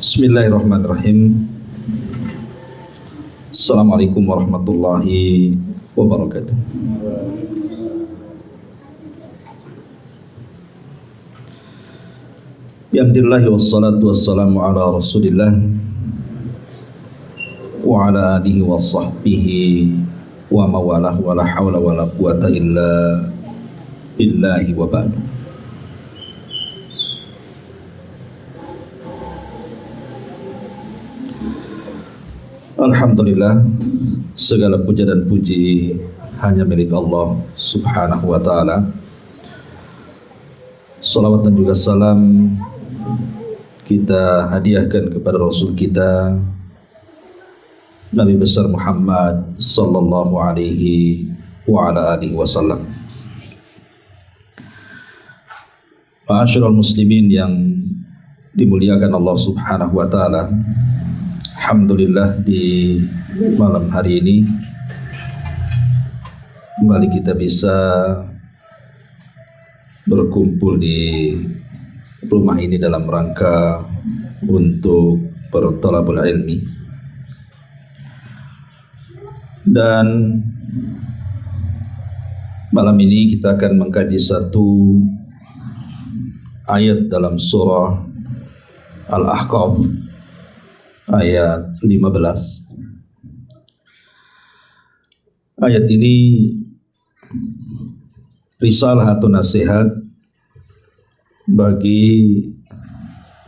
Bismillahirrahmanirrahim. Assalamualaikum warahmatullahi wabarakatuh. Bihamdillahi wassalatu wassalamu ala rasulillah wa ala alihi wa sahbihi wa mawalah wa la hawla wa la quwata illa billahi wa ba'du. Alhamdulillah, segala puja dan puji hanya milik Allah subhanahu wa ta'ala. Salawat dan juga salam kita hadiahkan kepada Rasul kita Nabi besar Muhammad sallallahu alaihi wa ala alihi wasallam. Ma'asyiral muslimin yang dimuliakan Allah subhanahu wa ta'ala, alhamdulillah di malam hari ini kembali kita bisa berkumpul di rumah ini dalam rangka untuk berthalabul ilmi. Dan malam ini kita akan mengkaji satu ayat dalam surah Al-Ahqaf ayat 15. Ayat ini risalah atau nasihat bagi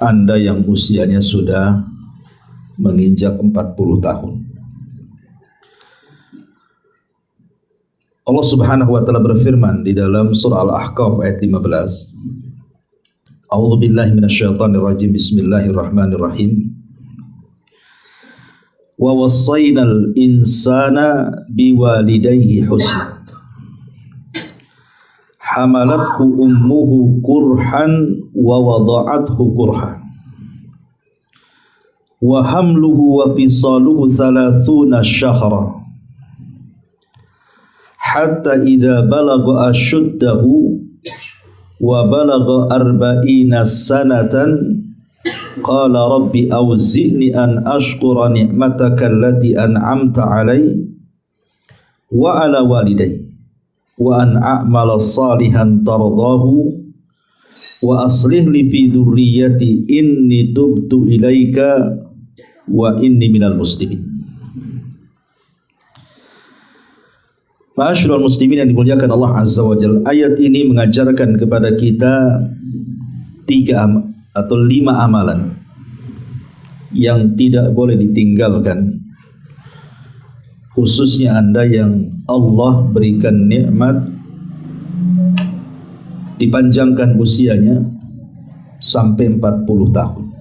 Anda yang usianya sudah menginjak 40 tahun. Allah subhanahu wa ta'ala berfirman di dalam surah Al-Ahqaf ayat 15. A'udzu billahi minasyaitonir rajim. Bismillahirrahmanirrahim. Wa wassaynal insana biwalidayhi husna hamalathu ummuhu kurhan wa wada'athu kurhan wa hamluhu wa fisaluhu 30 syahra hatta idza balagha ashuddahu wa balagha 40 sanatan qala rabbi awzi'ni an ashkura ni'mataka allati an'amta alai wa ala walidayya wa an a'mala salihan tardahu wa aslih li fi dhurriyyati inni tubtu ilaika wa inni minal muslimin. Ma'asyiral muslimin yang dimuliakan Allah azza wa jalla, ayat ini mengajarkan kepada kita 5 amalan yang tidak boleh ditinggalkan, khususnya Anda yang Allah berikan nikmat dipanjangkan usianya sampai 40 tahun.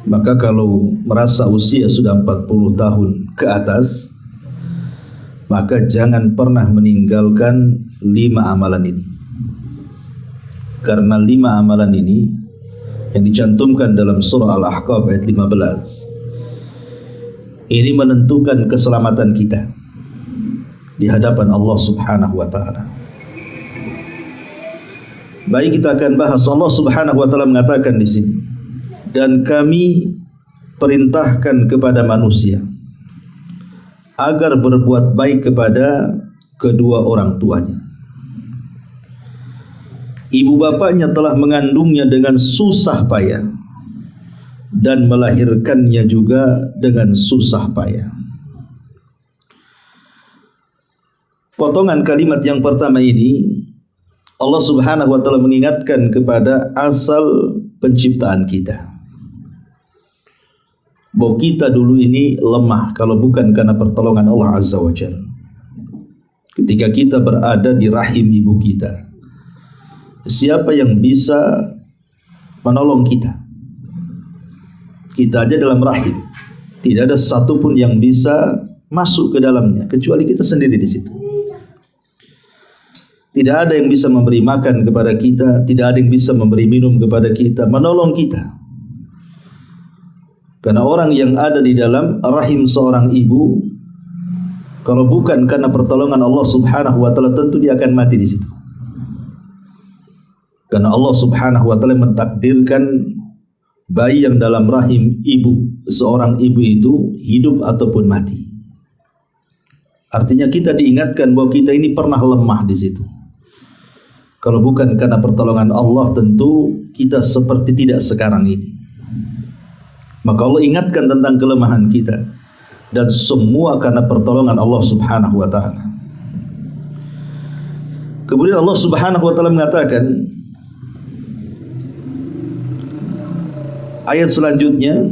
Maka kalau merasa usia sudah 40 tahun ke atas, maka jangan pernah meninggalkan 5 amalan ini. Karena 5 amalan ini yang dicantumkan dalam surah Al-Ahqaf ayat 15 ini menentukan keselamatan kita di hadapan Allah subhanahu wa ta'ala. Baik, kita akan bahas. Allah subhanahu wa ta'ala mengatakan di sini, dan kami perintahkan kepada manusia agar berbuat baik kepada kedua orang tuanya. Ibu bapaknya telah mengandungnya dengan susah payah dan melahirkannya juga dengan susah payah. Potongan kalimat yang pertama ini Allah subhanahu wa ta'ala mengingatkan kepada asal penciptaan kita, bahwa kita dulu ini lemah kalau bukan karena pertolongan Allah azza wa jalla. Ketika kita berada di rahim ibu kita, siapa yang bisa menolong kita? Kita aja dalam rahim, tidak ada satupun yang bisa masuk ke dalamnya kecuali kita sendiri di situ. Tidak ada yang bisa memberi makan kepada kita, tidak ada yang bisa memberi minum kepada kita, menolong kita. Karena orang yang ada di dalam rahim seorang ibu, kalau bukan karena pertolongan Allah subhanahu wa ta'ala, tentu dia akan mati di situ. Karena Allah subhanahu wa ta'ala mentakdirkan bayi yang dalam rahim seorang ibu itu hidup ataupun mati. Artinya kita diingatkan bahwa kita ini pernah lemah di situ. Kalau bukan karena pertolongan Allah, tentu kita seperti tidak sekarang ini. Maka Allah ingatkan tentang kelemahan kita, dan semua karena pertolongan Allah Subhanahu wa taala. Kemudian Allah Subhanahu wa taala mengatakan ayat selanjutnya,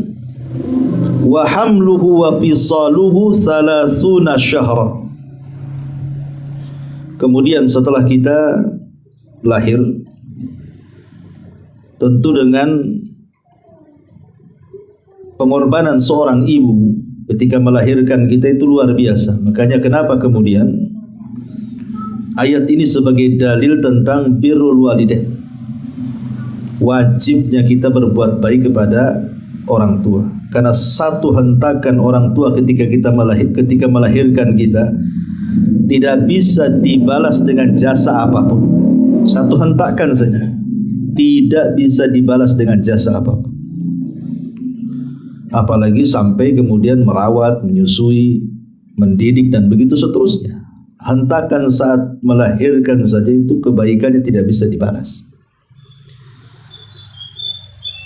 wa hamluhu wa fisaluhu 30 syahra. Kemudian setelah kita lahir, tentu dengan pengorbanan seorang ibu ketika melahirkan kita itu luar biasa. Makanya kenapa kemudian ayat ini sebagai dalil tentang birrul walidain, wajibnya kita berbuat baik kepada orang tua. Karena satu hentakan orang tua ketika melahirkan kita tidak bisa dibalas dengan jasa apapun. Satu hentakan saja tidak bisa dibalas dengan jasa apapun. Apalagi sampai kemudian merawat, menyusui, mendidik dan begitu seterusnya. Hentakan saat melahirkan saja itu kebaikannya tidak bisa dibalas.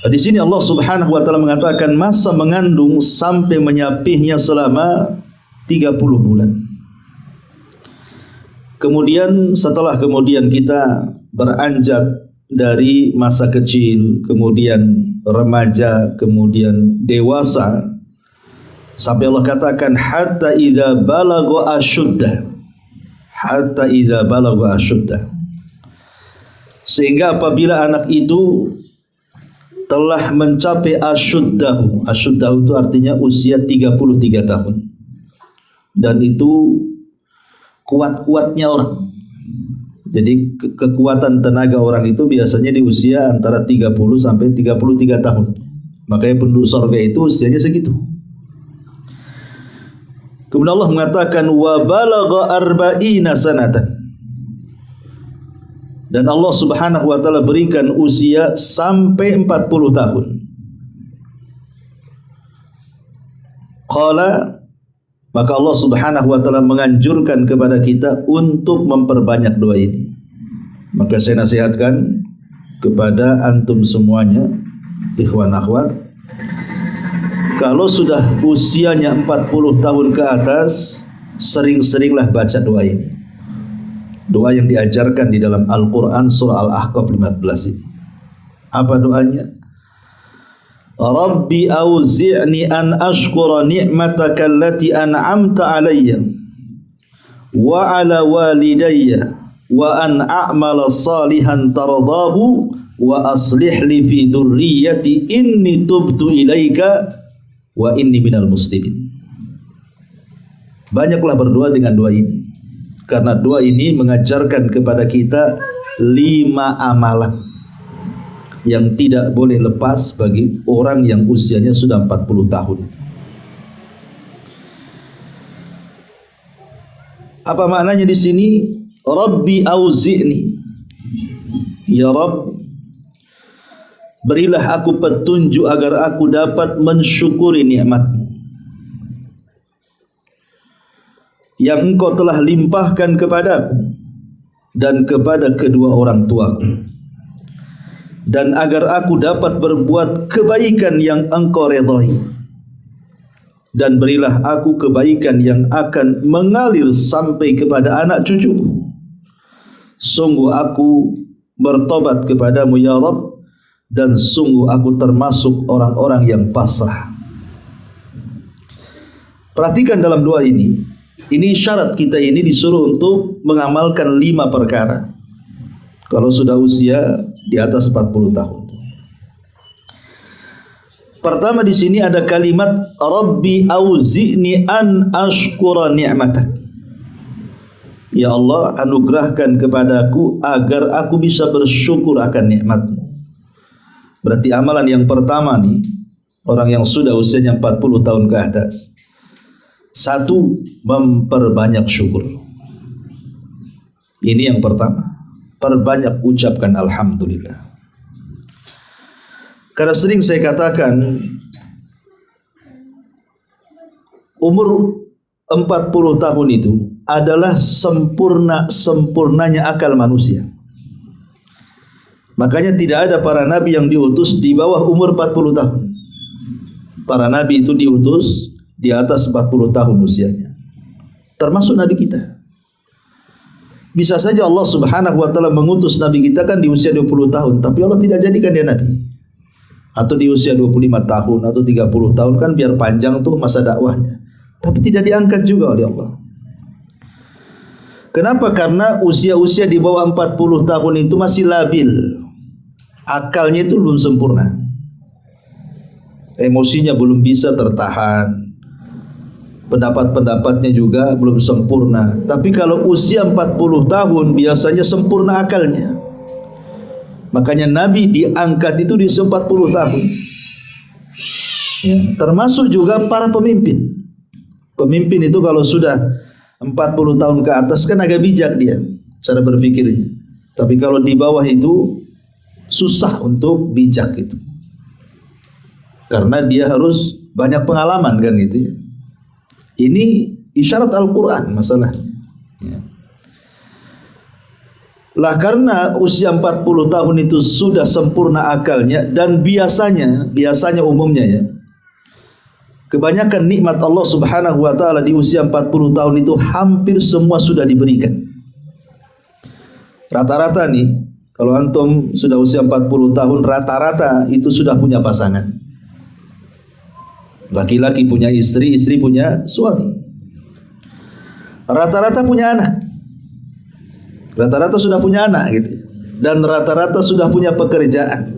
Di sini Allah Subhanahu wa taala mengatakan masa mengandung sampai menyapihnya selama 30 bulan. Kemudian setelah kita beranjak dari masa kecil, kemudian remaja, kemudian dewasa, sampai Allah katakan hatta idza balagha asyudda. Hatta idza balagha asyudda. Sehingga apabila anak itu telah mencapai asyuddahu. Asyuddahu itu artinya usia 33 tahun. Dan itu kuat-kuatnya orang. Jadi kekuatan tenaga orang itu biasanya di usia antara 30 sampai 33 tahun. Makanya penduduk surga itu usianya segitu. Kemudian Allah mengatakan wa balagha arba'ina sanatan. Dan Allah Subhanahu wa taala berikan usia sampai 40 tahun. Qala, maka Allah Subhanahu wa taala menganjurkan kepada kita untuk memperbanyak doa ini. Maka saya nasihatkan kepada antum semuanya, ikhwan akhwat, kalau sudah usianya 40 tahun ke atas, sering-seringlah baca doa ini. Doa yang diajarkan di dalam Al-Quran surah Al-Ahqaf 15 ini. Apa doanya? Rabbi auzi'ni an ashkura ni'mataka allati an'amta alayya wa ala walidayya wa an a'mala salihan tardahu wa aslih li fi dhurriyyati inni tubtu ilaika wa inni minal muslimin. Banyaklah berdoa dengan doa ini, karena doa ini mengajarkan kepada kita 5 amalan yang tidak boleh lepas bagi orang yang usianya sudah 40 tahun. Apa maknanya di sini? Rabbi auzi'ni, ya Rabb, berilah aku petunjuk agar aku dapat mensyukuri nikmat-Mu yang Engkau telah limpahkan kepadaku dan kepada kedua orang tuaku, dan agar aku dapat berbuat kebaikan yang Engkau redai, dan berilah aku kebaikan yang akan mengalir sampai kepada anak cucuku. Sungguh aku bertobat kepadamu ya Rabb, dan sungguh aku termasuk orang-orang yang pasrah. Perhatikan dalam doa ini syarat kita ini disuruh untuk mengamalkan 5 perkara kalau sudah usia di atas 40 tahun. Pertama di sini ada kalimat Rabbi auzi'ni an ashkura ni'matak. Ya Allah, anugerahkan kepadaku agar aku bisa bersyukur akan nikmat-Mu. Berarti amalan yang pertama nih, orang yang sudah usianya 40 tahun ke atas, 1, memperbanyak syukur. Ini yang pertama, perbanyak ucapkan alhamdulillah. Karena sering saya katakan, umur 40 tahun itu adalah sempurnanya akal manusia. Makanya tidak ada para nabi yang diutus di bawah umur 40 tahun. Para nabi itu diutus di atas 40 tahun usianya. Termasuk nabi kita. Bisa saja Allah Subhanahu wa taala mengutus nabi kita kan di usia 20 tahun, tapi Allah tidak jadikan dia nabi. Atau di usia 25 tahun atau 30 tahun kan biar panjang tuh masa dakwahnya. Tapi tidak diangkat juga oleh Allah. Kenapa? Karena usia-usia di bawah 40 tahun itu masih labil. Akalnya itu belum sempurna. Emosinya belum bisa tertahan. Pendapat-pendapatnya juga belum sempurna. Tapi kalau usia 40 tahun biasanya sempurna akalnya. Makanya Nabi diangkat itu di 40 tahun. Ya, termasuk juga para pemimpin. Pemimpin itu kalau sudah 40 tahun ke atas kan agak bijak dia cara berpikirnya. Tapi kalau di bawah itu susah untuk bijak itu. Karena dia harus banyak pengalaman kan gitu ya. Ini isyarat Al-Quran masalahnya. Ya. Lah karena usia 40 tahun itu sudah sempurna akalnya dan biasanya umumnya ya, kebanyakan nikmat Allah Subhanahu wa taala di usia 40 tahun itu hampir semua sudah diberikan. Rata-rata nih, kalau antum sudah usia 40 tahun rata-rata itu sudah punya pasangan. Laki-laki punya istri, istri punya suami. Rata-rata punya anak. Rata-rata sudah punya anak gitu. Dan rata-rata sudah punya pekerjaan.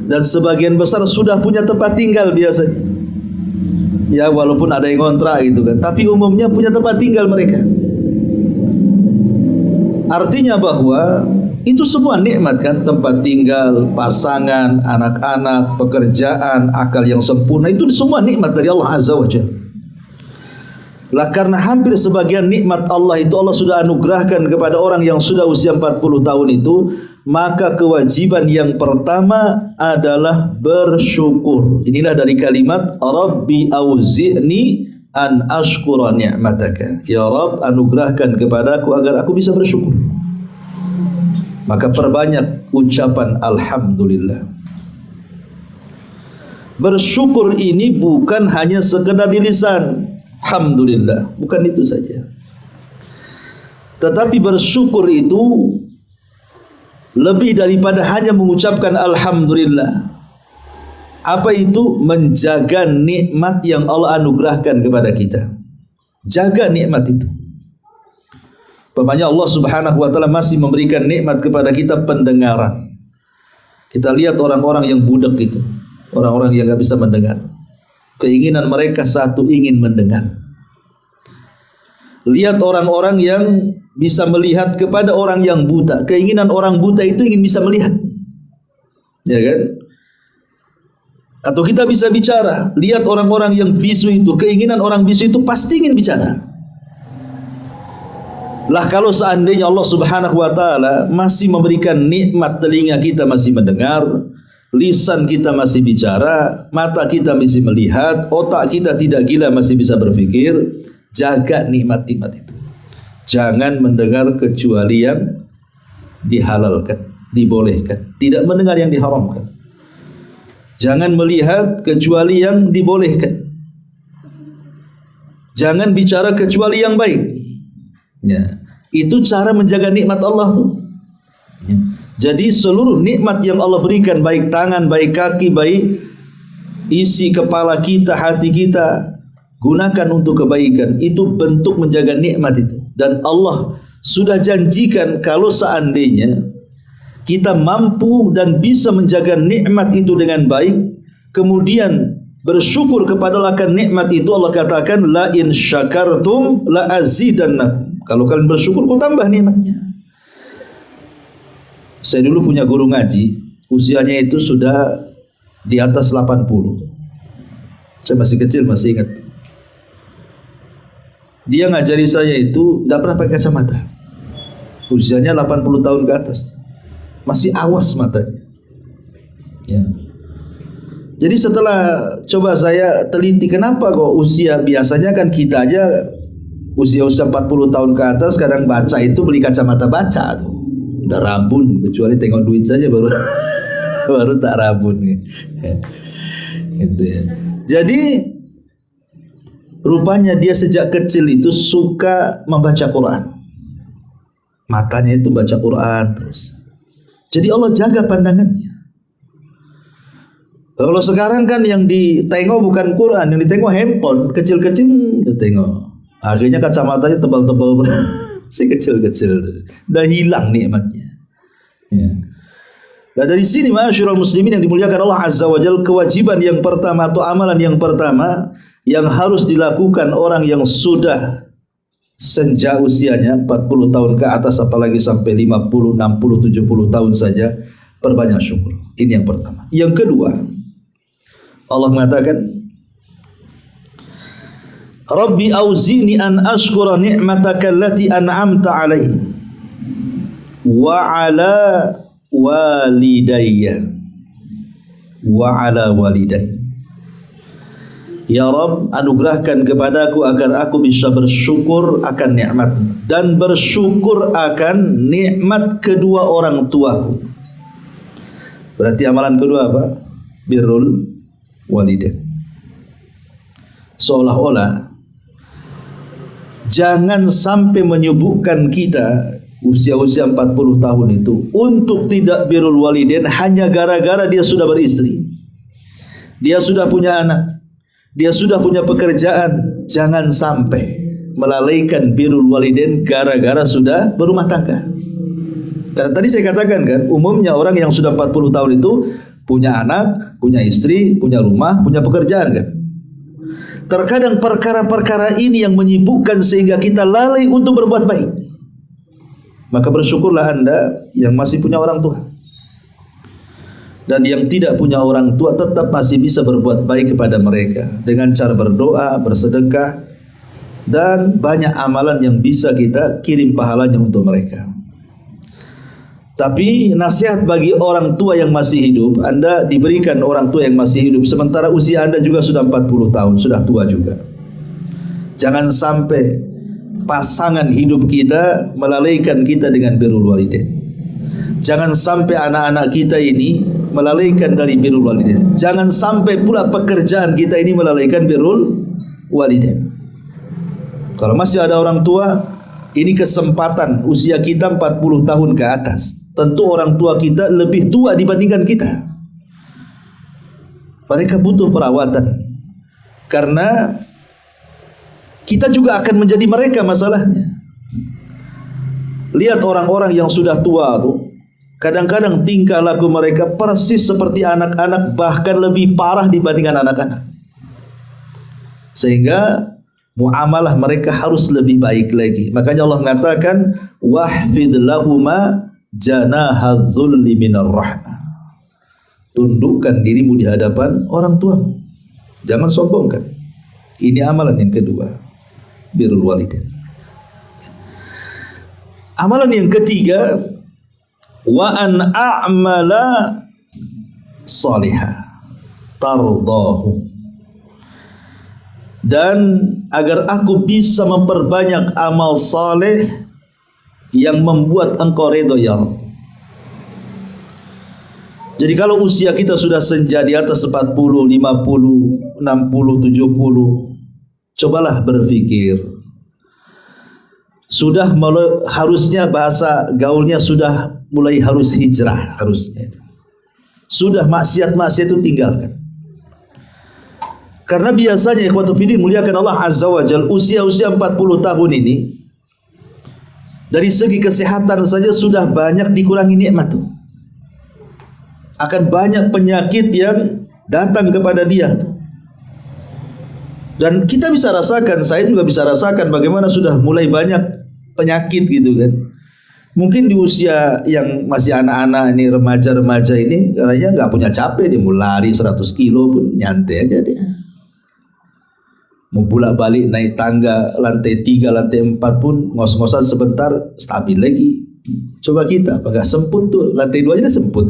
Dan sebagian besar sudah punya tempat tinggal biasanya. Ya walaupun ada yang kontrak gitu kan, tapi umumnya punya tempat tinggal mereka. Artinya bahwa itu semua nikmat kan, tempat tinggal, pasangan, anak-anak, pekerjaan, akal yang sempurna, itu semua nikmat dari Allah Azza wa Jalla. Lah karena hampir sebagian nikmat Allah itu Allah sudah anugerahkan kepada orang yang sudah usia 40 tahun itu, maka kewajiban yang pertama adalah bersyukur. Inilah dari kalimat Rabbi auzi'ni an ashkura ni'mataka. Ya Rabb, anugerahkan kepadaku agar aku bisa bersyukur. Maka perbanyak ucapan alhamdulillah. Bersyukur ini bukan hanya sekedar di lisan, alhamdulillah, bukan itu saja. Tetapi bersyukur itu lebih daripada hanya mengucapkan alhamdulillah. Apa itu? Menjaga nikmat yang Allah anugerahkan kepada kita. Jaga nikmat itu. Umpamanya Allah Subhanahu wa taala masih memberikan nikmat kepada kita pendengaran. Kita lihat orang-orang yang budak itu, orang-orang yang enggak bisa mendengar. Keinginan mereka satu, ingin mendengar. Lihat orang-orang yang bisa melihat kepada orang yang buta. Keinginan orang buta itu ingin bisa melihat. Ya kan? Atau kita bisa bicara. Lihat orang-orang yang bisu itu. Keinginan orang bisu itu pasti ingin bicara. Lah kalau seandainya Allah Subhanahu wa taala masih memberikan nikmat telinga kita masih mendengar, lisan kita masih bicara, mata kita masih melihat, otak kita tidak gila masih bisa berpikir, jaga nikmat-nikmat itu. Jangan mendengar kecuali yang dihalalkan, dibolehkan. Tidak mendengar yang diharamkan. Jangan melihat kecuali yang dibolehkan. Jangan bicara kecuali yang baik. Ya, itu cara menjaga nikmat Allah tuh. Ya. Jadi seluruh nikmat yang Allah berikan, baik tangan, baik kaki, baik isi kepala kita, hati kita, gunakan untuk kebaikan. Itu bentuk menjaga nikmat itu. Dan Allah sudah janjikan kalau seandainya kita mampu dan bisa menjaga nikmat itu dengan baik, kemudian bersyukur kepada akan nikmat itu, Allah katakan la in syakartum la azidannakum. Kalau kalian bersyukur, kau tambah nikmatnya. Saya dulu punya guru ngaji, usianya itu sudah di atas 80. Saya masih kecil, masih ingat. Dia ngajari saya itu tidak pernah pakai kacamata. Usianya 80 tahun ke atas. Masih awas matanya. Ya. Jadi setelah coba saya teliti kenapa kok usia, biasanya kan kita aja usia 40 tahun ke atas kadang baca itu beli kacamata baca tuh. Udah rabun, kecuali tengok duit saja baru baru tak rabun gitu ya. Jadi rupanya dia sejak kecil itu suka membaca Quran. Matanya itu baca Quran terus. Jadi Allah jaga pandangannya. Kalau sekarang kan yang ditengok bukan Quran, yang ditengok handphone, kecil-kecil ditengok. Akhirnya kacamatanya tebal-tebal, si kecil-kecil, udah hilang nikmatnya. Ya. Nah dari sini ma'asyiral muslimin yang dimuliakan Allah Azza wa Jalla, kewajiban yang pertama atau amalan yang pertama yang harus dilakukan orang yang sudah senja usianya 40 tahun ke atas, apalagi sampai 50, 60, 70 tahun saja, perbanyak syukur. Ini yang pertama. Yang kedua, Allah mengatakan, Rabbi auzini an ashkura ni'mataka allati an'amta alaihi wa ala walidayya wa ala walidayya. Ya Rabb, anugerahkan kepadaku agar aku bisa bersyukur akan nikmat dan bersyukur akan nikmat kedua orang tuaku. Berarti amalan kedua apa? Birrul walidain. Seolah-olah jangan sampai menyibukkan kita usia-usia 40 tahun itu untuk tidak birrul walidain hanya gara-gara dia sudah beristri, dia sudah punya anak, dia sudah punya pekerjaan. Jangan sampai melalaikan birrul walidain gara-gara sudah berumah tangga. Karena tadi saya katakan kan, umumnya orang yang sudah 40 tahun itu punya anak, punya istri, punya rumah, punya pekerjaan kan. Terkadang perkara-perkara ini yang menyibukkan sehingga kita lalai untuk berbuat baik. Maka bersyukurlah Anda yang masih punya orang tua. Dan yang tidak punya orang tua tetap masih bisa berbuat baik kepada mereka dengan cara berdoa, bersedekah, dan banyak amalan yang bisa kita kirim pahalanya untuk mereka. Tapi nasihat bagi orang tua yang masih hidup, Anda diberikan orang tua yang masih hidup sementara usia Anda juga sudah 40 tahun, sudah tua juga. Jangan sampai pasangan hidup kita melalaikan kita dengan birrul walidain. Jangan sampai anak-anak kita ini melalaikan dari birrul walidain. Jangan sampai pula pekerjaan kita ini melalaikan birrul walidain. Kalau masih ada orang tua, ini kesempatan usia kita 40 tahun ke atas. Tentu orang tua kita lebih tua dibandingkan kita. Mereka butuh perawatan. Karena kita juga akan menjadi mereka masalahnya. Lihat orang-orang yang sudah tua tuh, kadang-kadang tingkah laku mereka persis seperti anak-anak, bahkan lebih parah dibandingkan anak-anak. Sehingga muamalah mereka harus lebih baik lagi. Makanya Allah mengatakan, wahfid lahuma janahadzulli minar rahmah. Tundukkan dirimu di hadapan orang tuamu, jangan sombongkan. Ini amalan yang kedua, birrul walidain. Amalan yang ketiga, wa an a'mala salihah tardahu, dan agar aku bisa memperbanyak amal saleh yang membuat engkau ridha ya Rabb. Jadi kalau usia kita sudah senja di atas 40, 50, 60, 70, cobalah berpikir. Sudah harusnya bahasa gaulnya sudah mulai harus hijrah, harusnya. Sudah maksiat-maksiat itu tinggalkan. Karena biasanya ikhwatu fillah muliakan Allah Azza wa Jalla, usia-usia 40 tahun ini dari segi kesehatan saja sudah banyak dikurangi nikmat tuh. Akan banyak penyakit yang datang kepada dia tuh. Dan kita bisa rasakan, saya juga bisa rasakan bagaimana sudah mulai banyak penyakit gitu kan. Mungkin di usia yang masih anak-anak ini, remaja-remaja ini, katanya nggak punya capek, dia mau lari 100 kilo pun nyantai aja dia. Mau bolak-balik naik tangga lantai 3, lantai 4 pun ngos-ngosan sebentar stabil lagi. Coba kita, apakah semput tuh lantai 2 aja semput.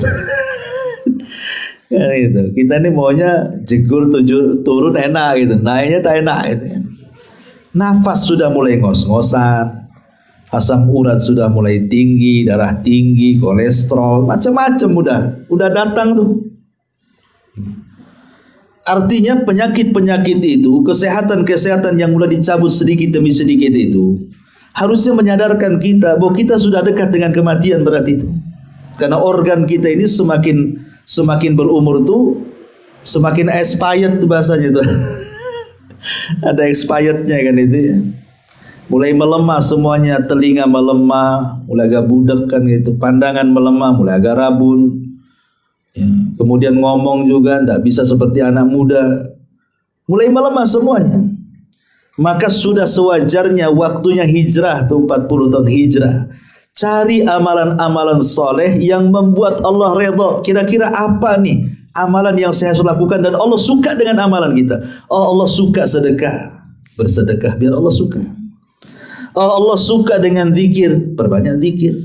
Kan itu. Kita ini maunya jegur turun enak gitu, naiknya tak enak gitu kan. Nafas sudah mulai ngos-ngosan, asam urat sudah mulai tinggi, darah tinggi, kolesterol, macam-macam udah datang tuh. Artinya penyakit-penyakit itu, kesehatan-kesehatan yang mulai dicabut sedikit demi sedikit itu harusnya menyadarkan kita bahwa kita sudah dekat dengan kematian berarti itu. Karena organ kita ini semakin berumur tuh semakin expired bahasanya itu. Ada expirednya kan itu ya. Mulai melemah semuanya, telinga melemah, mulai agak budak kan gitu, pandangan melemah, mulai agak rabun. Ya. Kemudian ngomong juga tidak bisa seperti anak muda, mulai melemah semuanya. Maka sudah sewajarnya waktunya hijrah tuh 40 tahun hijrah. Cari amalan-amalan soleh yang membuat Allah redha. Kira-kira apa nih amalan yang saya harus lakukan dan Allah suka dengan amalan kita? Oh, Allah suka sedekah, bersedekah biar Allah suka. Oh, Allah suka dengan zikir, perbanyak zikir.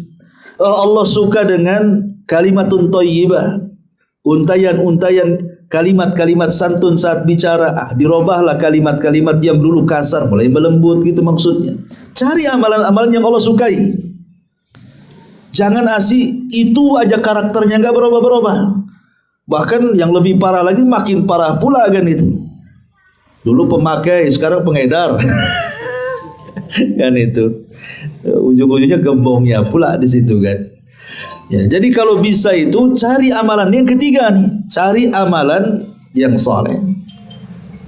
Oh, Allah suka dengan kalimatun thayyibah, untayan-untayan kalimat-kalimat santun saat bicara. Dirobahlah kalimat-kalimat yang dulu kasar mulai melembut gitu maksudnya. Cari amalan-amalan yang Allah sukai. Jangan asih itu aja karakternya nggak berubah-berubah. Bahkan yang lebih parah lagi makin parah pula kan itu. Dulu pemakai, sekarang pengedar. Kan itu. Ujung-ujungnya gembongnya pula di situ kan. Ya, jadi kalau bisa itu cari amalan yang ketiga nih, cari amalan yang soleh,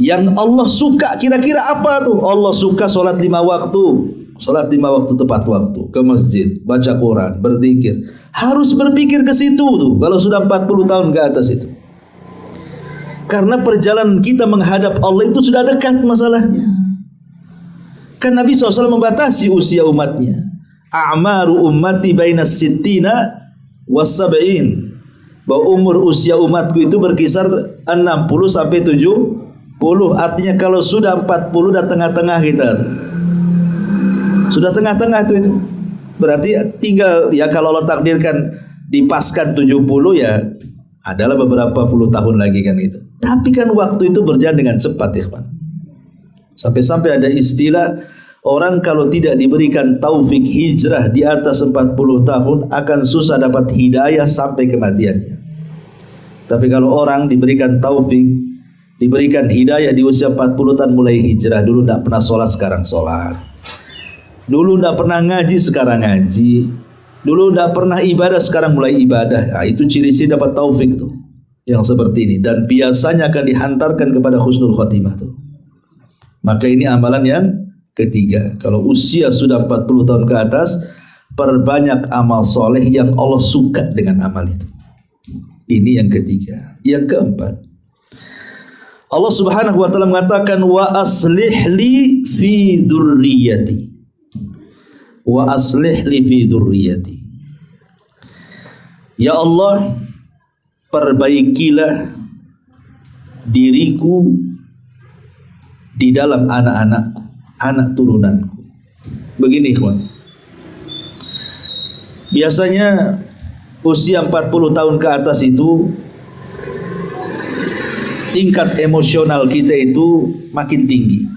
yang Allah suka. Kira-kira apa tuh? Allah suka sholat 5 waktu, sholat 5 waktu tepat waktu, ke masjid, baca Quran, berzikir. Harus berpikir ke situ tuh. Kalau sudah 40 tahun ke atas itu, karena perjalanan kita menghadap Allah itu sudah dekat masalahnya. Kan Nabi SAW membatasi usia umatnya. A'maru ummati bainas sittina was-sab'in, bahwa umur usia umatku itu berkisar 60 sampai 70. Artinya kalau sudah 40 dah tengah-tengah kita. Sudah tengah-tengah itu. Berarti tinggal ya kalau Allah takdirkan dipaskan 70 ya adalah beberapa puluh tahun lagi kan itu. Tapi kan waktu itu berjalan dengan cepat ya kan. Sampai-sampai ada istilah orang kalau tidak diberikan taufik hijrah di atas 40 tahun akan susah dapat hidayah sampai kematiannya. Tapi kalau orang diberikan taufik, diberikan hidayah di usia 40 tahun mulai hijrah. Dulu tidak pernah sholat, sekarang sholat. Dulu tidak pernah ngaji, sekarang ngaji. Dulu tidak pernah ibadah, sekarang mulai ibadah. Nah, itu ciri-ciri dapat taufik tuh, yang seperti ini. Dan biasanya akan dihantarkan kepada husnul khotimah tuh. Maka ini amalan yang ketiga. Kalau usia sudah 40 tahun ke atas, perbanyak amal soleh yang Allah suka dengan amal itu. Ini yang ketiga. Yang keempat, Allah Subhanahu wa taala mengatakan wa aslih li fi dzurriyyati. Wa aslih li fi dzurriyyati. Ya Allah, perbaikilah diriku di dalam anak-anakku, anak turunanku. Begini ikhwan, biasanya usia 40 tahun ke atas itu tingkat emosional kita itu makin tinggi.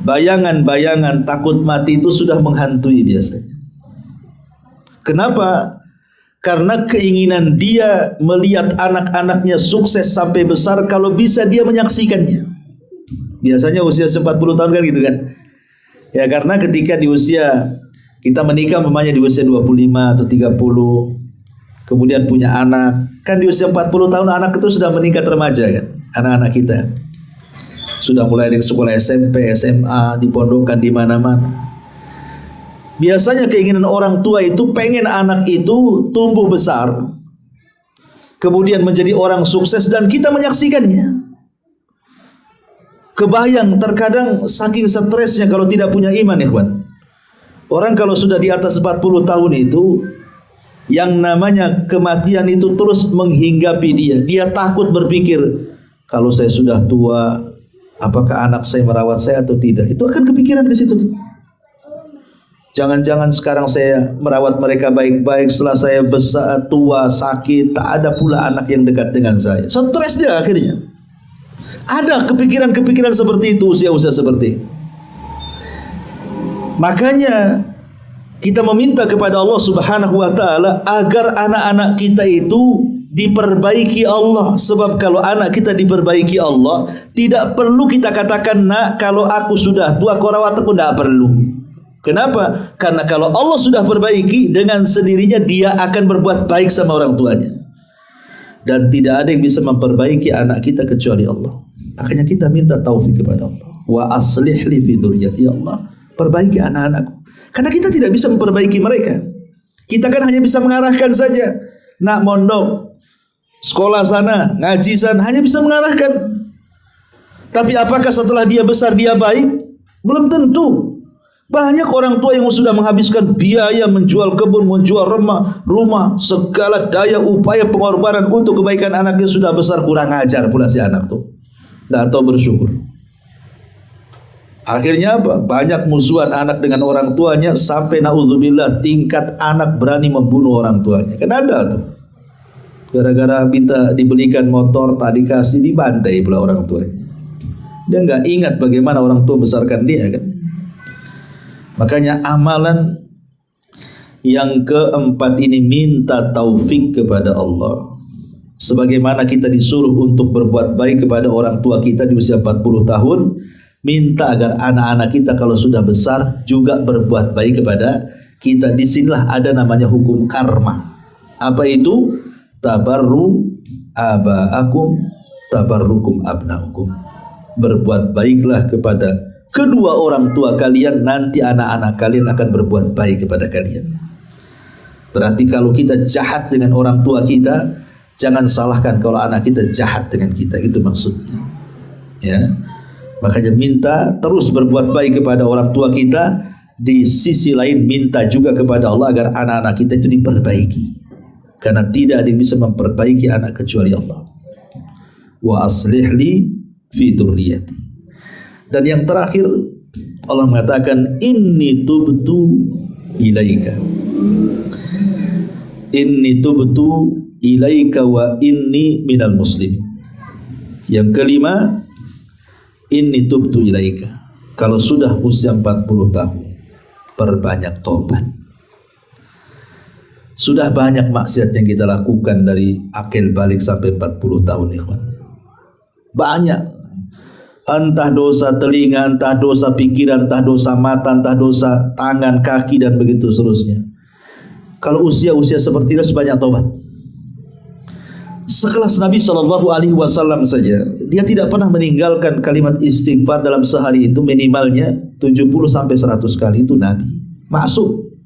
Bayangan-bayangan takut mati itu sudah menghantui biasanya. Kenapa? Karena keinginan dia melihat anak-anaknya sukses sampai besar, kalau bisa dia menyaksikannya. Biasanya usia 40 tahun kan gitu kan. Ya karena ketika di usia kita menikah umpamanya di usia 25 atau 30, kemudian punya anak, kan di usia 40 tahun anak itu sudah meningkat remaja kan. Anak-anak kita sudah mulai dari sekolah SMP, SMA, dipondokkan di mana-mana. Biasanya keinginan orang tua itu pengen anak itu tumbuh besar, kemudian menjadi orang sukses dan kita menyaksikannya. Kebayang terkadang saking stresnya kalau tidak punya iman ya kawan. Orang kalau sudah di atas 40 tahun itu, yang namanya kematian itu terus menghinggapi dia. Dia takut berpikir, kalau saya sudah tua, apakah anak saya merawat saya atau tidak? Itu akan kepikiran ke situ. Jangan-jangan sekarang saya merawat mereka baik-baik, setelah saya besar, tua, sakit, tak ada pula anak yang dekat dengan saya. Stres dia akhirnya. Ada kepikiran-kepikiran seperti itu, usia-usia seperti itu. Makanya kita meminta kepada Allah Subhanahu wa taala agar anak-anak kita itu diperbaiki Allah. Sebab kalau anak kita diperbaiki Allah, tidak perlu kita katakan, nak, kalau aku sudah tua kau rawat aku, tidak perlu. Kenapa? Karena kalau Allah sudah perbaiki, dengan sendirinya dia akan berbuat baik sama orang tuanya. Dan tidak ada yang bisa memperbaiki anak kita kecuali Allah. Makanya kita minta taufik kepada Allah. Wa aslih li fi dzurriyyati, ya Allah, perbaiki anak-anakku. Karena kita tidak bisa memperbaiki mereka. Kita kan hanya bisa mengarahkan saja. Nak mondok, sekolah sana, ngaji sana, hanya bisa mengarahkan. Tapi apakah setelah dia besar dia baik? Belum tentu. Banyak orang tua yang sudah menghabiskan biaya menjual kebun, menjual rumah, segala daya upaya pengorbanan untuk kebaikan anaknya, sudah besar kurang ajar pula si anak tuh. Tidak tahu bersyukur. Akhirnya apa? Banyak musuhan anak dengan orang tuanya, sampai naudzubillah tingkat anak berani membunuh orang tuanya. Kan ada tuh. Gara-gara minta dibelikan motor, tak dikasih, dibantai pula orang tuanya. Dia nggak ingat bagaimana orang tua besarkan dia kan. Makanya amalan yang keempat ini minta taufik kepada Allah. Sebagaimana kita disuruh untuk berbuat baik kepada orang tua kita di usia 40 tahun, minta agar anak-anak kita kalau sudah besar juga berbuat baik kepada kita. Disinilah ada namanya hukum karma. Apa itu? Tabarru aba'akum tabarrukum abna'ukum. Berbuat baiklah kepada kedua orang tua kalian, nanti anak-anak kalian akan berbuat baik kepada kalian. Berarti kalau kita jahat dengan orang tua kita, jangan salahkan kalau anak kita jahat dengan kita, itu maksudnya. Ya. Makanya minta terus berbuat baik kepada orang tua kita. Di sisi lain minta juga kepada Allah agar anak-anak kita itu diperbaiki. Karena tidak ada yang bisa memperbaiki anak kecuali Allah. Wa aslih li fi dzurriyyati. Dan yang terakhir Allah mengatakan, inni tubtu ilaika. Inni tubtu ilaika wa inni minal muslimin. Yang kelima, inni tubtu ilaika. Kalau sudah usia 40 tahun, perbanyak tobat. Sudah banyak maksiat yang kita lakukan dari akil balik sampai 40 tahun, ikhwan. Banyak. Entah dosa telinga, entah dosa pikiran, entah dosa mata, entah dosa tangan, kaki, dan begitu seterusnya. Kalau usia-usia seperti itu sebanyak tobat. Sekelas Nabi SAW saja, dia tidak pernah meninggalkan kalimat istighfar dalam sehari itu minimalnya 70-100 kali. Itu Nabi masuk.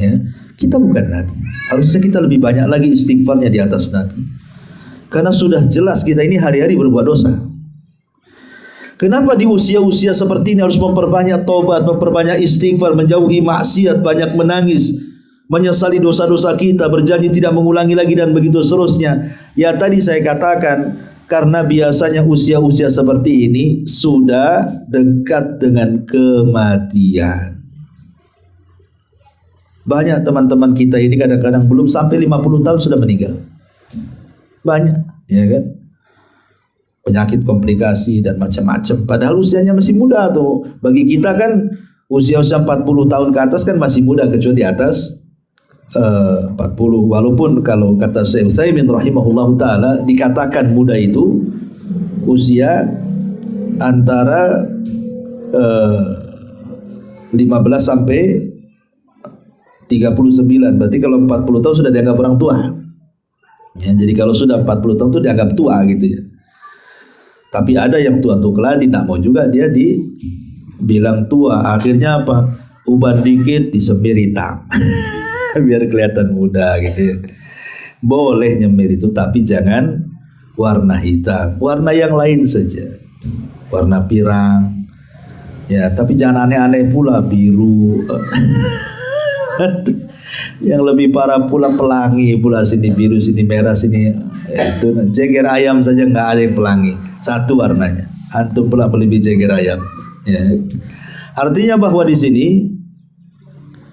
Ya, kita bukan Nabi. Harusnya kita lebih banyak lagi istighfarnya di atas Nabi. Karena sudah jelas kita ini hari-hari berbuat dosa. Kenapa di usia-usia seperti ini harus memperbanyak tobat, memperbanyak istighfar, menjauhi maksiat, banyak menangis, menyesali dosa-dosa kita, berjanji tidak mengulangi lagi, dan begitu seterusnya. Ya tadi saya katakan, karena biasanya usia-usia seperti ini sudah dekat dengan kematian. Banyak teman-teman kita ini kadang-kadang belum sampai 50 tahun sudah meninggal. Banyak, ya kan? Penyakit, komplikasi, dan macam-macam. Padahal usianya masih muda tuh. Bagi kita kan usia-usia 40 tahun ke atas kan masih muda, kecuali di atas 40. Walaupun kalau kata Syekh Utsaimin rahimahullah ta'ala, dikatakan muda itu usia antara 15 sampai 39. Berarti kalau 40 tahun sudah dianggap orang tua. Ya, jadi kalau sudah 40 tahun itu dianggap tua gitu ya. Tapi ada yang tua-tua keladi, tidak mau juga dia dibilang tua. Akhirnya apa? Uban dikit disemir hitam. Biar kelihatan muda gitu ya. Boleh nyemir itu, tapi jangan warna hitam. Warna yang lain saja. Warna pirang. Ya, tapi jangan aneh-aneh pula, biru. Yang lebih parah pula pelangi pula, sini biru, sini merah, sini itu jeger ayam saja nggak ada yang pelangi. Satu warnanya. Antum pula melebihi jeger ayam. Ya. Artinya bahwa di sini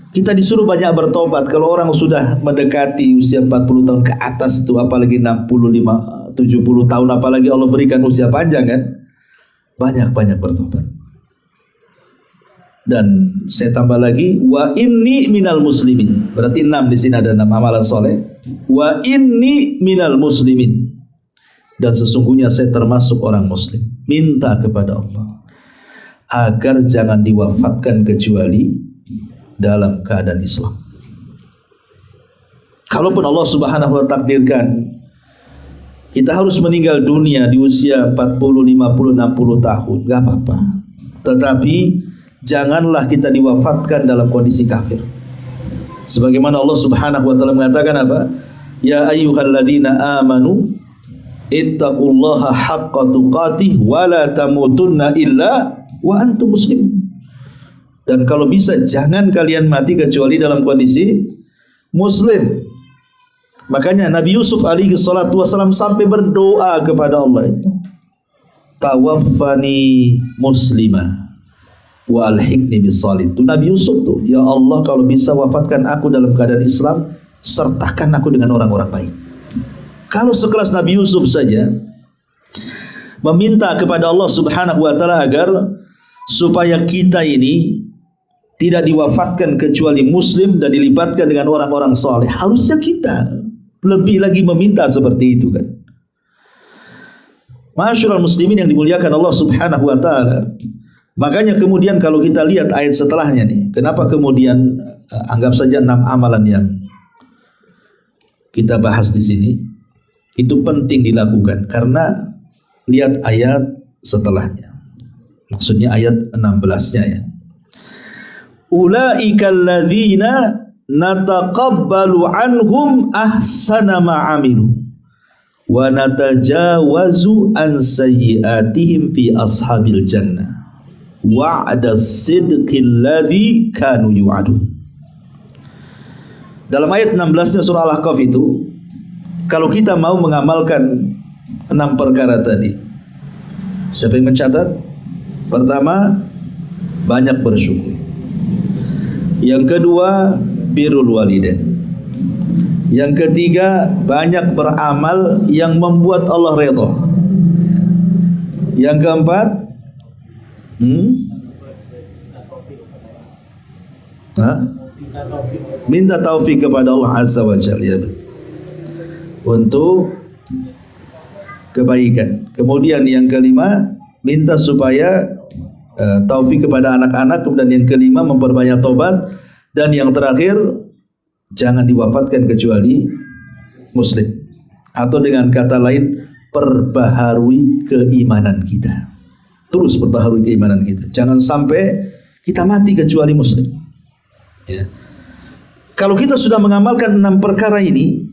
Kita disuruh banyak bertobat. Kalau orang sudah mendekati usia 40 tahun ke atas itu, apalagi 65, 70 tahun, apalagi Allah berikan usia panjang kan, banyak-banyak bertobat. Dan saya tambah lagi, wa inni minal muslimin. Berarti 6 di sini, ada 6 amalan soleh. Wa inni minal muslimin. Dan sesungguhnya saya termasuk orang muslim. Minta kepada Allah agar jangan diwafatkan kecuali dalam keadaan Islam. Kalaupun Allah Subhanahu wa ta'ala takdirkan kita harus meninggal dunia di usia 40, 50, 60 tahun, gak apa-apa. Tetapi janganlah kita diwafatkan dalam kondisi kafir. Sebagaimana Allah Subhanahu wa ta'ala mengatakan apa? Ya ayyuhalladzina amanu ittaqullaha haqqa tuqatih wa la tamutunna illa wa antum muslimun. Dan kalau bisa jangan kalian mati kecuali dalam kondisi muslim. Makanya Nabi Yusuf alaihi salatu wasalam sampai berdoa kepada Allah itu, tawaffani muslimah wa alhiqni bisalihin. Itu Nabi Yusuf tuh, ya Allah kalau bisa wafatkan aku dalam keadaan Islam, sertakan aku dengan orang-orang baik. Kalau sekelas Nabi Yusuf saja meminta kepada Allah Subhanahu wa ta'ala agar supaya kita ini tidak diwafatkan kecuali muslim dan dilibatkan dengan orang-orang saleh, harusnya kita lebih lagi meminta seperti itu kan. Ma'asyiral muslimin yang dimuliakan Allah Subhanahu wa ta'ala. Makanya kemudian kalau kita lihat ayat setelahnya nih, kenapa kemudian anggap saja 6 amalan yang kita bahas di sini itu penting dilakukan, karena lihat ayat setelahnya. Maksudnya ayat 16-nya ya. Ulaikal ladzina nataqabbalu anhum ahsana ma amilu wa natajawazu an sayyi'atihim fi ashabil jannah wa'da sidqil ladzi kanu yu'adun. Dalam ayat 16-nya surah Al-Ahqaf itu, kalau kita mau mengamalkan 6 perkara tadi, siapa yang mencatat? Pertama, banyak bersyukur. Yang kedua, birrul walidain. Yang ketiga, banyak beramal yang membuat Allah redha. Yang keempat, minta taufik kepada Allah Azza wa Jalla ya, untuk kebaikan. Kemudian yang kelima, minta supaya taufik kepada anak-anak. Kemudian yang kelima, memperbanyak tobat. Dan yang terakhir, jangan diwafatkan kecuali muslim. Atau dengan kata lain, perbaharui keimanan kita. Terus perbaharui keimanan kita. Jangan sampai kita mati kecuali muslim ya. Kalau kita sudah mengamalkan 6 perkara ini,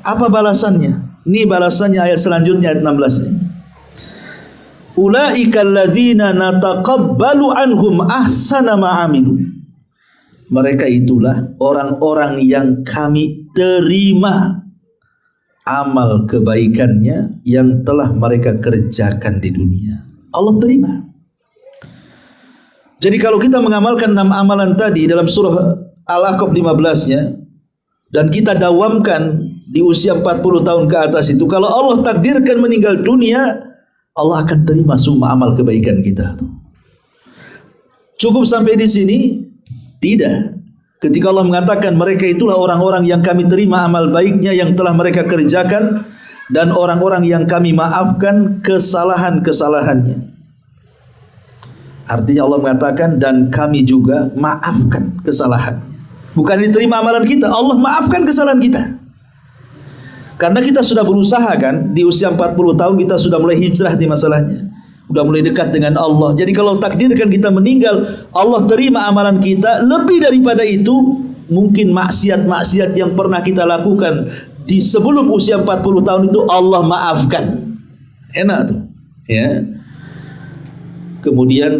apa balasannya? Ini balasannya ayat selanjutnya, ayat 16 ini. Ulaikal ladzina nataqabbalu anhum ahsana ma amilu. Mereka itulah orang-orang yang kami terima amal kebaikannya yang telah mereka kerjakan di dunia. Allah terima. Jadi kalau kita mengamalkan 6 amalan tadi dalam surah Al-Ahqaf 15-nya dan kita dawamkan di usia 40 tahun ke atas itu, kalau Allah takdirkan meninggal dunia, Allah akan terima semua amal kebaikan kita. Cukup sampai di sini? Tidak. Ketika Allah mengatakan mereka itulah orang-orang yang kami terima amal baiknya yang telah mereka kerjakan, dan orang-orang yang kami maafkan kesalahan-kesalahannya. Artinya Allah mengatakan dan kami juga maafkan kesalahan. Bukan diterima amalan kita, Allah maafkan kesalahan kita. Karena kita sudah berusaha kan, di usia 40 tahun kita sudah mulai hijrah di masalahnya, sudah mulai dekat dengan Allah. Jadi kalau takdirkan kita meninggal, Allah terima amalan kita. Lebih daripada itu, mungkin maksiat-maksiat yang pernah kita lakukan di sebelum usia 40 tahun itu Allah maafkan. Enak tuh ya. Kemudian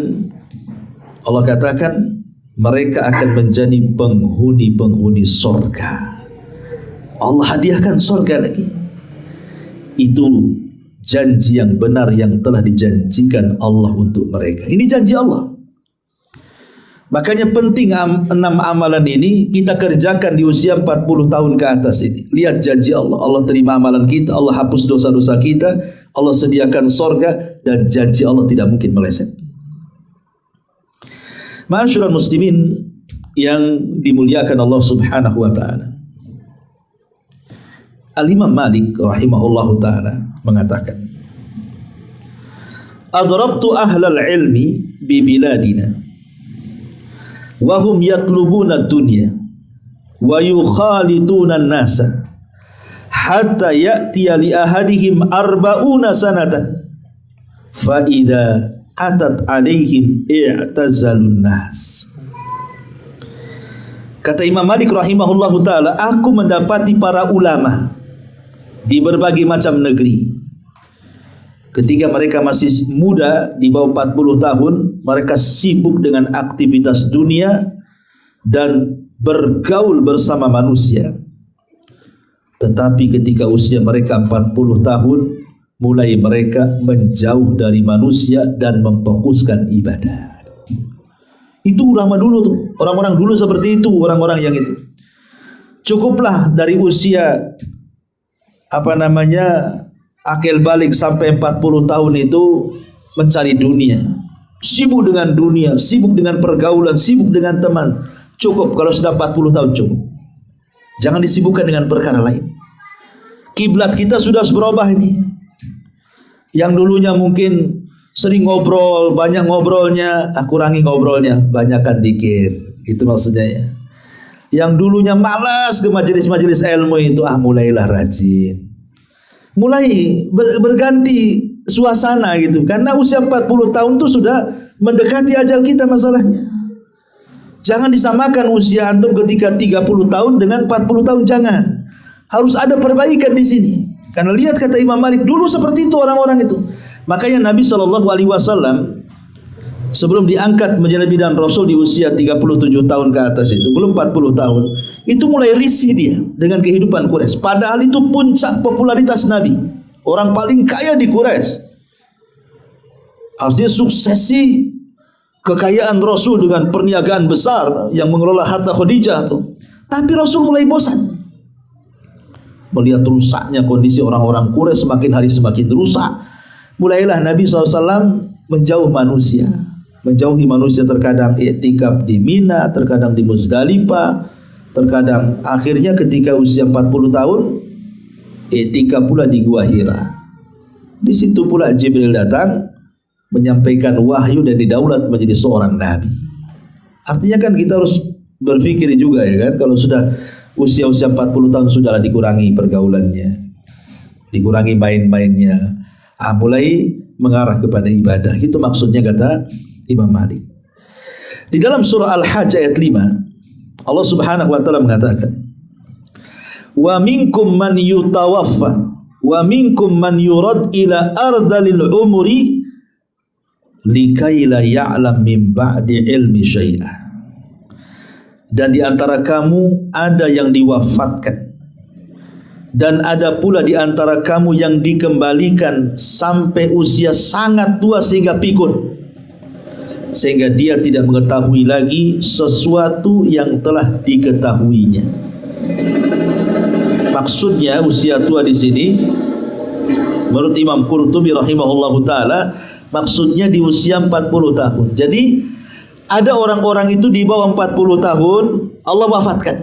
Allah katakan mereka akan menjadi penghuni-penghuni surga. Allah hadiahkan surga lagi. Itu janji yang benar yang telah dijanjikan Allah untuk mereka. Ini janji Allah. Makanya penting 6 amalan ini kita kerjakan di usia 40 tahun ke atas ini. Lihat janji Allah. Allah terima amalan kita, Allah hapus dosa-dosa kita, Allah sediakan sorga, dan janji Allah tidak mungkin meleset. Ma'asyiral muslimin yang dimuliakan Allah Subhanahu wa taala. Al-Imam Malik rahimahullahu taala mengatakan, "Adraktu ahlal ilmi bi biladina wa hum yatlubuna ad-dunya wa yukhaliduna an-nasa hatta ya'tiya li ahadihim 40 sanatan fa idza atat alaihim i'tazalun nas." Kata Imam Malik rahimahullahu taala, aku mendapati para ulama di berbagai macam negeri ketika mereka masih muda, di bawah 40 tahun, mereka sibuk dengan aktivitas dunia dan bergaul bersama manusia. Tetapi ketika usia mereka 40 tahun, mulai mereka menjauh dari manusia dan memfokuskan ibadah. Itu ulama dulu tuh, orang-orang dulu seperti itu, orang-orang yang itu. Cukuplah dari usia akil balik sampai 40 tahun itu mencari dunia, sibuk dengan dunia, sibuk dengan pergaulan, sibuk dengan teman. Cukup kalau sudah 40 tahun cukup. Jangan disibukkan dengan perkara lain. Kiblat kita sudah berubah ini. Yang dulunya mungkin sering ngobrol, banyak ngobrolnya, kurangi ngobrolnya, banyakkan zikir. Itu maksudnya ya. Yang dulunya malas ke majelis-majelis ilmu itu, mulailah rajin. Mulai berganti suasana gitu. Karena usia 40 tahun itu sudah mendekati ajal kita masalahnya. Jangan disamakan usia antum ketika 30 tahun dengan 40 tahun, jangan. Harus ada perbaikan di sini. Karena lihat kata Imam Malik, dulu seperti itu orang-orang itu. Makanya Nabi SAW sebelum diangkat menjadi Nabi dan Rasul di usia 37 tahun ke atas itu, belum 40 tahun, itu mulai risih dia dengan kehidupan Quraisy. Padahal itu puncak popularitas Nabi, orang paling kaya di Quraisy. Artinya suksesi kekayaan Rasul dengan perniagaan besar yang mengelola harta Khadijah tuh. Tapi Rasul mulai bosan melihat rusaknya kondisi orang-orang Quraisy, semakin hari semakin rusak. Mulailah Nabi SAW menjauhi manusia, terkadang i'tikaf di Mina, terkadang di Muzdalifah, terkadang akhirnya ketika usia 40 tahun i'tikaf pula di Gua Hira. Di situ pula Jibril datang menyampaikan wahyu dan didaulat menjadi seorang nabi. Artinya kan kita harus berpikir juga ya kan, kalau sudah usia 40 tahun sudahlah dikurangi pergaulannya, dikurangi main-mainnya, mulai mengarah kepada ibadah. Itu maksudnya kata Imam Malik. Di dalam surah Al-Hajj ayat 5, Allah Subhanahu wa taala mengatakan, "Wa minkum man yutawaffa wa minkum man yurad ila ardalil umri likai la ya'lam min ba'di ilmi syai'ah." Dan di antara kamu ada yang diwafatkan, dan ada pula di antara kamu yang dikembalikan sampai usia sangat tua sehingga pikun, sehingga dia tidak mengetahui lagi sesuatu yang telah diketahuinya. Maksudnya usia tua di sini menurut Imam Qurtubi rahimahullahu taala, maksudnya di usia 40 tahun. Jadi ada orang-orang itu di bawah 40 tahun Allah wafatkan.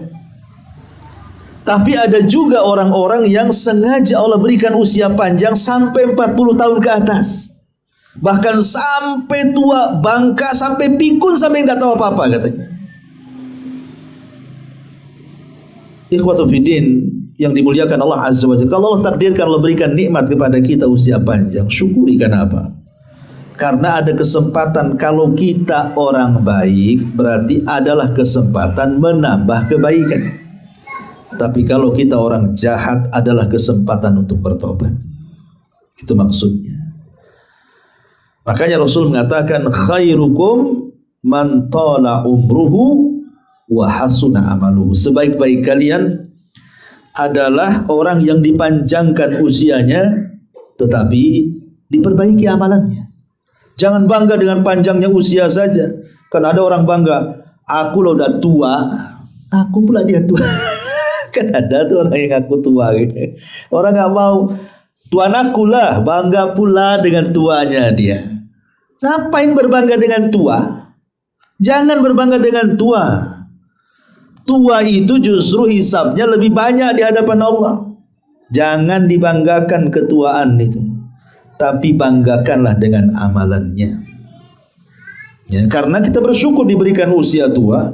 Tapi ada juga orang-orang yang sengaja Allah berikan usia panjang sampai 40 tahun ke atas. Bahkan sampai tua, bangka, sampai pikun, sampai tidak tahu apa-apa katanya. Ikhwatu fiddin yang dimuliakan Allah Azza wa Jalla, kalau Allah takdirkan, Allah berikan nikmat kepada kita usia panjang, syukuri. Karena apa? Karena ada kesempatan, kalau kita orang baik berarti adalah kesempatan menambah kebaikan. Tapi kalau kita orang jahat adalah kesempatan untuk bertobat. Itu maksudnya. Makanya Rasul mengatakan, khairukum man tala umruhu wa hasuna amaluhu. Sebaik-baik kalian adalah orang yang dipanjangkan usianya tetapi diperbaiki amalannya. Jangan bangga dengan panjangnya usia saja. Kan ada orang bangga, aku lo udah tua, aku pula dia tua. Kan ada tuh orang yang ngaku tua gitu. Orang nggak mau, tuan aku lah, bangga pula dengan tuanya dia. Ngapain berbangga dengan tua? Jangan berbangga dengan tua. Tua itu justru hisabnya lebih banyak di hadapan Allah. Jangan dibanggakan ketuaan itu, tapi banggakanlah dengan amalannya. Ya, karena kita bersyukur diberikan usia tua,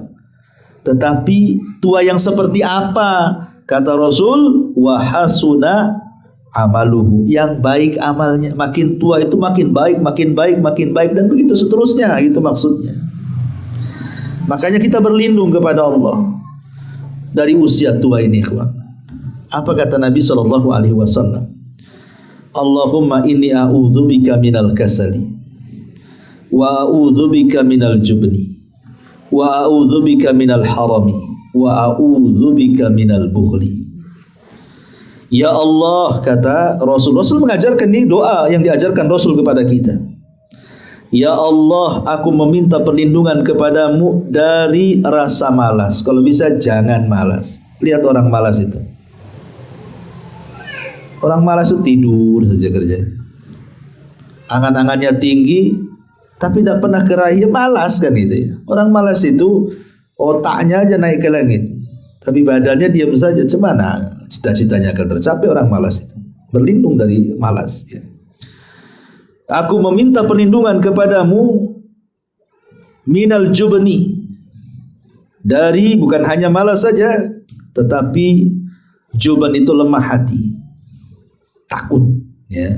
tetapi tua yang seperti apa? Kata Rasul, wa hasuna amaluhu, yang baik amalnya. Makin tua itu makin baik, makin baik, makin baik, dan begitu seterusnya. Itu maksudnya. Makanya kita berlindung kepada Allah dari usia tua ini, ikhwan. Apa kata Nabi SAW? Allahumma inni a'udzubika minal kasali, wa a'udzubika minal jubni, wa a'udzubika minal harami, wa a'udzubika minal bukhli. Ya Allah, kata Rasul. Rasul mengajarkan ini doa yang diajarkan Rasul kepada kita. Ya Allah, aku meminta perlindungan kepadamu dari rasa malas. Kalau bisa jangan malas. Lihat orang malas itu. Orang malas itu tidur saja kerjanya. Angan-angannya tinggi, tapi tidak pernah keraih, malas kan itu ya. Orang malas itu otaknya aja naik ke langit, tapi badannya diam saja. Cemana cita-citanya akan tercapai orang malas itu. Berlindung dari malas ya. Aku meminta perlindungan kepadamu minal jubni, dari bukan hanya malas saja, tetapi juban itu lemah hati, takut ya.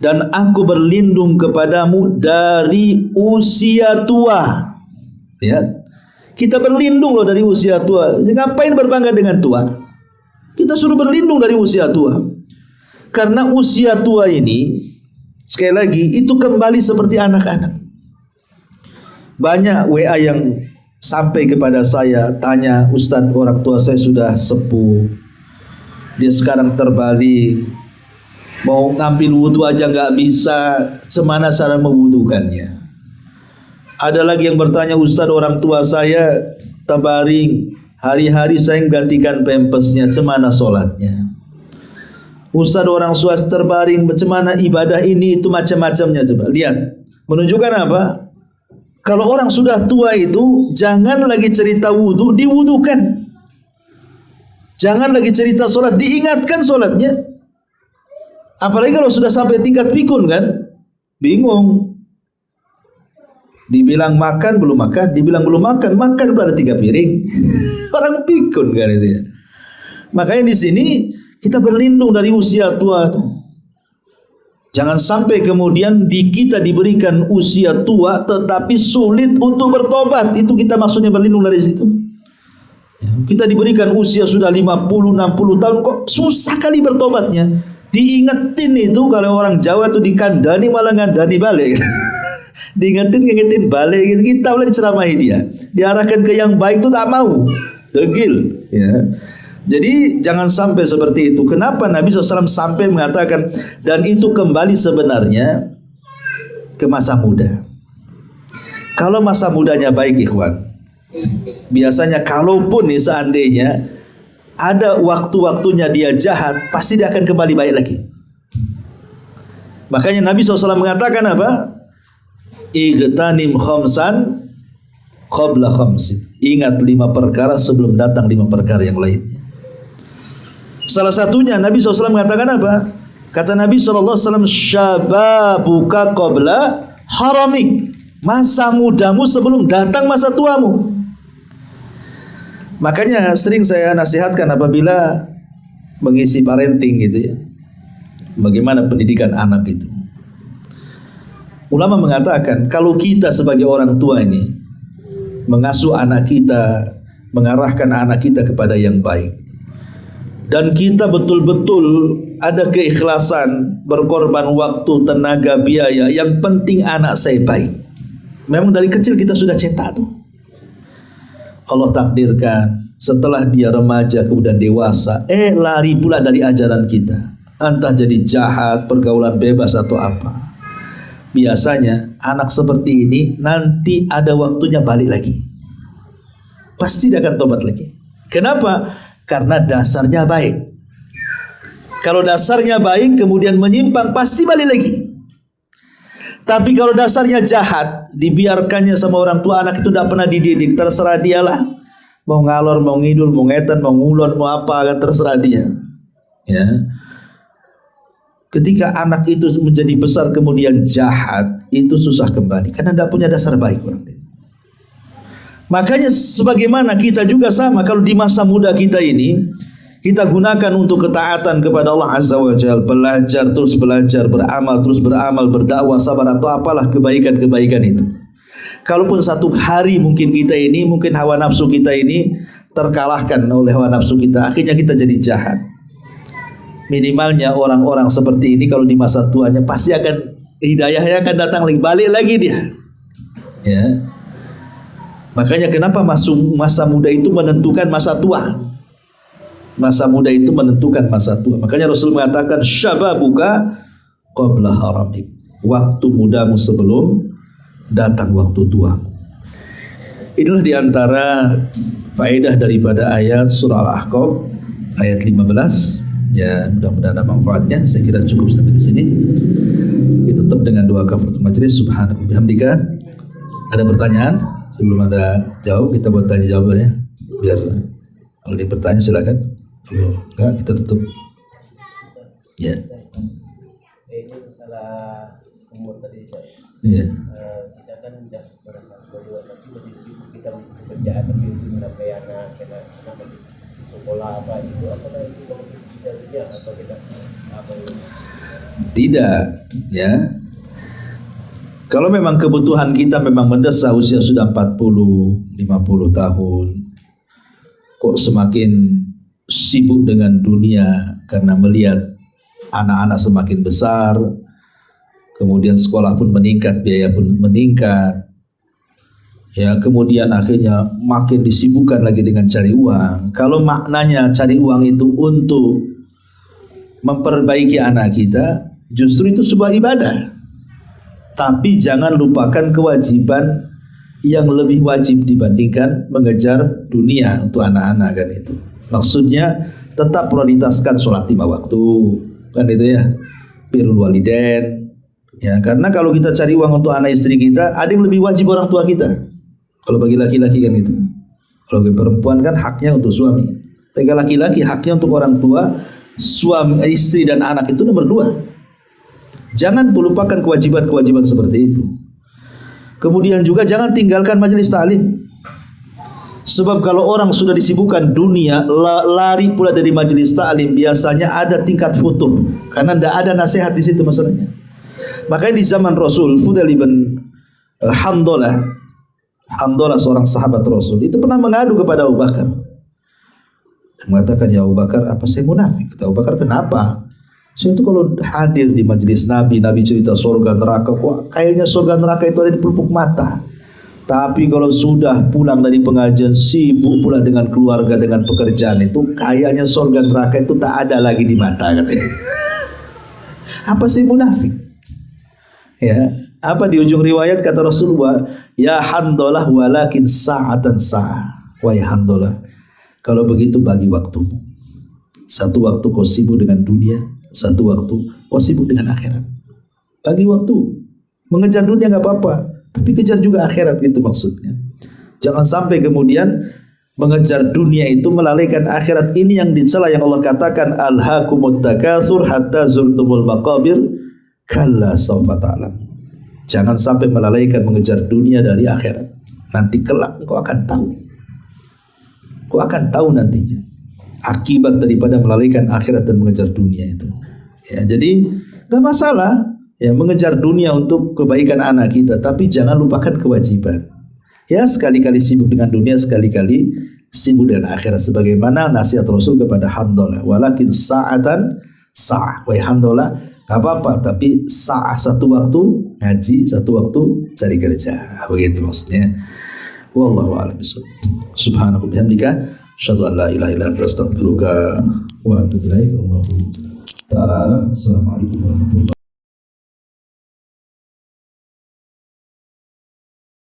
Dan aku berlindung kepadamu dari usia tua. Ya. Kita berlindung loh dari usia tua. Ngapain berbangga dengan tua? Kita suruh berlindung dari usia tua. Karena usia tua ini, sekali lagi, itu kembali seperti anak-anak. Banyak WA yang sampai kepada saya, tanya, Ustadz, orang tua saya sudah sepuh, dia sekarang terbalik, mau ngambil wudhu aja nggak bisa, semana cara mewudukannya. Ada lagi yang bertanya, Ustaz, orang tua saya terbaring, hari-hari saya gantikan pampasnya, semana sholatnya. Ustaz, orang tua terbaring, bagaimana ibadah ini itu, macam-macamnya. Coba lihat, menunjukkan apa? Kalau orang sudah tua itu, jangan lagi cerita wudhu, diwudukan. Jangan lagi cerita sholat, diingatkan sholatnya. Apalagi kalau sudah sampai tingkat pikun kan, bingung. Dibilang makan belum makan, dibilang belum makan, makan berada 3 piring. Orang pikun kan itu ya. Makanya di sini kita berlindung dari usia tua. Jangan sampai kemudian kita diberikan usia tua tetapi sulit untuk bertobat. Itu kita maksudnya berlindung dari situ. Kita diberikan usia sudah 50, 60 tahun, kok susah kali bertobatnya. Diingetin itu, kalau orang Jawa itu dikandani malah ngandani balik. Diingetin balik gitu. Kita boleh diceramahi dia, diarahkan ke yang baik itu tak mau, degil ya. Jadi jangan sampai seperti itu. Kenapa Nabi SAW sampai mengatakan, dan itu kembali sebenarnya ke masa muda. Kalau masa mudanya baik, ikhwan, biasanya kalaupun nih seandainya ada waktu-waktunya dia jahat, pasti dia akan kembali baik lagi. Makanya Nabi SAW mengatakan apa? Igtanim khamsan qabla khamsin. Ingat 5 perkara sebelum datang 5 perkara yang lainnya. Salah satunya Nabi SAW mengatakan apa? Kata Nabi SAW, syababuka qabla haramik. Masa mudamu sebelum datang masa tuamu. Makanya sering saya nasihatkan apabila mengisi parenting gitu ya, bagaimana pendidikan anak itu. Ulama mengatakan kalau kita sebagai orang tua ini mengasuh anak kita, mengarahkan anak kita kepada yang baik, dan kita betul-betul ada keikhlasan, berkorban waktu, tenaga, biaya, yang penting anak saya baik. Memang dari kecil kita sudah cetak tuh. Allah takdirkan setelah dia remaja kemudian dewasa, lari pula dari ajaran kita, entah jadi jahat, pergaulan bebas atau apa. biasanya anak seperti ini nanti ada waktunya balik lagi. Pasti dia akan tobat lagi. Kenapa? Karena dasarnya baik. Kalau dasarnya baik kemudian menyimpang, pasti balik lagi. Tapi kalau dasarnya jahat, dibiarkannya sama orang tua, anak itu tidak pernah dididik, terserah dialah. Mau ngalor, mau ngidul, mau ngetan, mau ngulon, mau apa, akan terserah dia. Ya. Ketika anak itu menjadi besar kemudian jahat, itu susah kembali karena tidak punya dasar baik orang itu. Makanya sebagaimana kita juga sama, kalau di masa muda kita ini kita gunakan untuk ketaatan kepada Allah Azza wa Jalla, belajar terus belajar, beramal terus beramal, berdakwah, sabar atau apalah kebaikan-kebaikan itu. Kalaupun satu hari mungkin kita ini, mungkin hawa nafsu kita ini terkalahkan oleh hawa nafsu kita, akhirnya kita jadi jahat. Minimalnya orang-orang seperti ini kalau di masa tuanya pasti akan hidayahnya akan datang lagi, balik lagi dia. Ya. Makanya kenapa masa muda itu menentukan masa tua. Masa muda itu menentukan masa tua. Makanya Rasul mengatakan syababuka qabla haramik. Waktu mudamu sebelum datang waktu tua. Inilah diantara faedah daripada ayat surah Al-Ahqaf ayat 15. Ya, mudah-mudahan ada manfaatnya. Saya kira cukup sampai di sini. Kita tutup dengan doa kafaratul majelis. Subhanallah bihamdika. Ada pertanyaan? Sebelum ada jawab, kita buat tanya jawabannya. Biar kalau ada pertanyaan silakan. Kalau enggak, kita tutup. Ya. Ini masalah umur tadi saya. Iya. Kita kan sudah merasa berdua, tapi masih sibuk kita bekerja, tapi untuk mencapai anak, kita masih sekolah apa itu, apakah itu masih kita kerja atau kita apa itu? Tidak, ya. Kalau memang kebutuhan kita memang mendesak, usia sudah 40, 50 tahun, kok semakin sibuk dengan dunia karena melihat anak-anak semakin besar, kemudian sekolah pun meningkat, biaya pun meningkat, ya, kemudian akhirnya makin disibukkan lagi dengan cari uang. Kalau maknanya cari uang itu untuk memperbaiki anak kita, justru itu sebuah ibadah. Tapi jangan lupakan kewajiban yang lebih wajib dibandingkan mengejar dunia untuk anak-anak kan itu. Maksudnya tetap prioritaskan sholat 5 waktu kan itu ya, birrul walidain ya, karena kalau kita cari uang untuk anak istri kita, ada yang lebih wajib orang tua kita. Kalau bagi laki-laki kan itu, kalau bagi perempuan kan haknya untuk suami, tapi laki-laki haknya untuk orang tua, suami, istri dan anak itu nomor 2. Jangan lupakan kewajiban-kewajiban seperti itu. Kemudian juga jangan tinggalkan majelis ta'lim. Sebab kalau orang sudah disibukkan dunia, lari pula dari majelis ta'lim, biasanya ada tingkat futur, karena tidak ada nasihat di situ masalahnya. Makanya di zaman Rasul, Fudail ibn Handolah seorang sahabat Rasul, itu pernah mengadu kepada Abu Bakar. Mengatakan, ya Abu Bakar, apa saya munafik? Kata Abu Bakar, kenapa? Saya itu kalau hadir di majelis Nabi cerita surga neraka, kok kayaknya surga neraka itu ada di pelupuk mata. Tapi kalau sudah pulang dari pengajian, sibuk pula dengan keluarga, dengan pekerjaan, itu kayaknya surga neraka itu tak ada lagi di mata, katanya. Apa sih munafik? Ya, apa di ujung riwayat kata Rasulullah, ya Handolah walakin sa'atan sa'ah. Wahai Handolah, kalau begitu bagi waktumu. Satu waktu kau sibuk dengan dunia, satu waktu kau sibuk dengan akhirat. Bagi waktu. Mengejar dunia nggak apa-apa, tapi kejar juga akhirat, itu maksudnya. Jangan sampai kemudian mengejar dunia itu melalaikan akhirat. Ini yang dicela, yang Allah katakan, alhaakumut takatsur hatta zurtumul maqabir kalla sawfa ta'lam. Jangan sampai melalaikan mengejar dunia dari akhirat. Nanti kelak kau akan tahu. Kau akan tahu nantinya akibat daripada melalaikan akhirat dan mengejar dunia itu. Ya, jadi nggak masalah ya mengejar dunia untuk kebaikan anak kita, tapi jangan lupakan kewajiban. Ya, sekali-kali sibuk dengan dunia, sekali-kali sibuk dengan akhirat, sebagaimana nasihat Rasul kepada Handolah, walakin sa'atan sa'ah. Wahai Handolah, nggak apa-apa, tapi sa'ah satu waktu ngaji, satu waktu cari kerja. Begitu maksudnya. Wallahu a'lam bishawab. Subhanallahi bihamdika, asyhadu an la ilaha illa anta, astaghfiruka wa atubu ilaik. Wallahu ta'ala a'lam. Assalamualaikum warahmatullahi wabarakatuh.